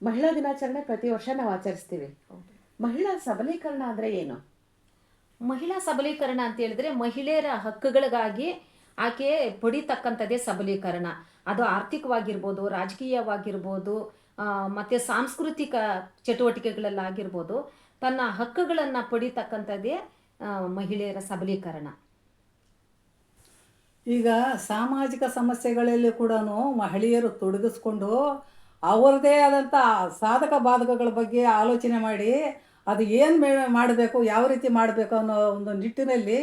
ಮಹಿಳಾ ದಿನಾಚರಣೆ ಪ್ರತಿ ವರ್ಷ ನಾವು ಆಚರಿಸ್ತೀವಿ. ಮಹಿಳಾ ಸಬಲೀಕರಣ ಅಂದ್ರೆ ಏನು? ಮಹಿಳಾ ಸಬಲೀಕರಣ ಅಂತ ಹೇಳಿದ್ರೆ ಮಹಿಳೆಯರ ಹಕ್ಕುಗಳಿಗಾಗಿ ಆಕೆ ಪಡಿತಕ್ಕಂಥದ್ದೇ ಸಬಲೀಕರಣ. ಅದು ಆರ್ಥಿಕವಾಗಿರ್ಬೋದು, ರಾಜಕೀಯವಾಗಿರ್ಬೋದು, ಮತ್ತೆ ಸಾಂಸ್ಕೃತಿಕ ಚಟುವಟಿಕೆಗಳಲ್ಲಾಗಿರ್ಬೋದು, ತನ್ನ ಹಕ್ಕುಗಳನ್ನು ಪಡಿತಕ್ಕಂಥದ್ದೇ ಮಹಿಳೆಯರ ಸಬಲೀಕರಣ. ಈಗ ಸಾಮಾಜಿಕ ಸಮಸ್ಯೆಗಳಲ್ಲಿ ಕೂಡ ಮಹಿಳೆಯರು ತೊಡಗಿಸ್ಕೊಂಡು ಅವರದೇ ಆದಂಥ ಸಾಧಕ ಬಾಧಕಗಳ ಬಗ್ಗೆ ಆಲೋಚನೆ ಮಾಡಿ ಅದು ಏನು ಮಾಡಬೇಕು, ಯಾವ ರೀತಿ ಮಾಡಬೇಕು ಅನ್ನೋ ಒಂದು ನಿಟ್ಟಿನಲ್ಲಿ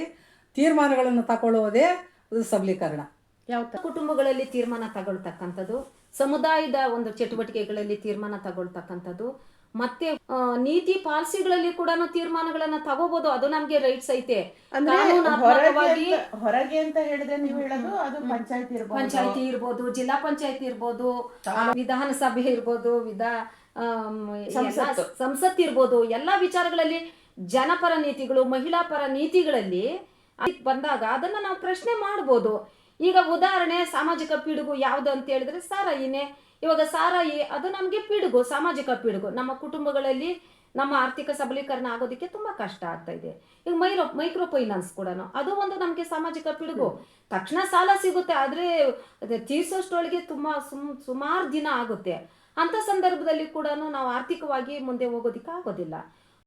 ತೀರ್ಮಾನಗಳನ್ನು ತಗೊಳ್ಳುವುದೇ ಅದು ಸಬಲೀಕರಣ. ಯಾವ ಕುಟುಂಬಗಳಲ್ಲಿ ತೀರ್ಮಾನ ತಗೊಳ್ತಕ್ಕಂಥದ್ದು, ಸಮುದಾಯದ ಒಂದು ಚಟುವಟಿಕೆಗಳಲ್ಲಿ ತೀರ್ಮಾನ ತಗೊಳ್ತಕ್ಕಂಥದ್ದು, ಮತ್ತೆ ನೀತಿ ಪಾಲಿಸಿಗಳಲ್ಲಿ ಕೂಡ ತೀರ್ಮಾನಗಳನ್ನ ತಗೋಬಹುದು. ಅದು ನಮ್ಗೆ ರೈಟ್ಸ್ ಐತೆ. ಹೊರಗೆ ಅಂತ ಹೇಳಿದ್ರೆ ನೀವು ಹೇಳೋದು ಅದು ಪಂಚಾಯತಿ ಇರ್ಬೋದು, ಜಿಲ್ಲಾ ಪಂಚಾಯತಿ ಇರ್ಬೋದು, ವಿಧಾನಸಭೆ ಇರ್ಬೋದು, ಸಂಸತ್ ಇರ್ಬೋದು, ಎಲ್ಲಾ ವಿಚಾರಗಳಲ್ಲಿ ಜನಪರ ನೀತಿಗಳು, ಮಹಿಳಾ ಪರ ನೀತಿಗಳಲ್ಲಿ ಬಂದಾಗ ಅದನ್ನ ನಾವು ಪ್ರಶ್ನೆ ಮಾಡ್ಬೋದು. ಈಗ ಉದಾಹರಣೆ ಸಾಮಾಜಿಕ ಪಿಡುಗು ಯಾವ್ದು ಅಂತ ಹೇಳಿದ್ರೆ ಸಾರಾಯಿನೇ. ಇವಾಗ ಸಾರಾಯಿ ಅದು ನಮ್ಗೆ ಪಿಡುಗು, ಸಾಮಾಜಿಕ ಪಿಡುಗು. ನಮ್ಮ ಕುಟುಂಬಗಳಲ್ಲಿ ನಮ್ಮ ಆರ್ಥಿಕ ಸಬಲೀಕರಣ ಆಗೋದಕ್ಕೆ ತುಂಬಾ ಕಷ್ಟ ಆಗ್ತಾ ಇದೆ. ಈಗ ಮೈಕ್ರೋ ಫೈನಾನ್ಸ್ ಕೂಡ ಅದು ಒಂದು ನಮ್ಗೆ ಸಾಮಾಜಿಕ ಪಿಡುಗು. ತಕ್ಷಣ ಸಾಲ ಸಿಗುತ್ತೆ, ಆದ್ರೆ ತೀರ್ಸೋಷ್ಟೊಳಗೆ ತುಂಬಾ ಸುಮಾರು ದಿನ ಆಗುತ್ತೆ. ಅಂತ ಸಂದರ್ಭದಲ್ಲಿ ಕೂಡ ನಾವು ಆರ್ಥಿಕವಾಗಿ ಮುಂದೆ ಹೋಗೋದಿಕ್ಕೆ ಆಗೋದಿಲ್ಲ.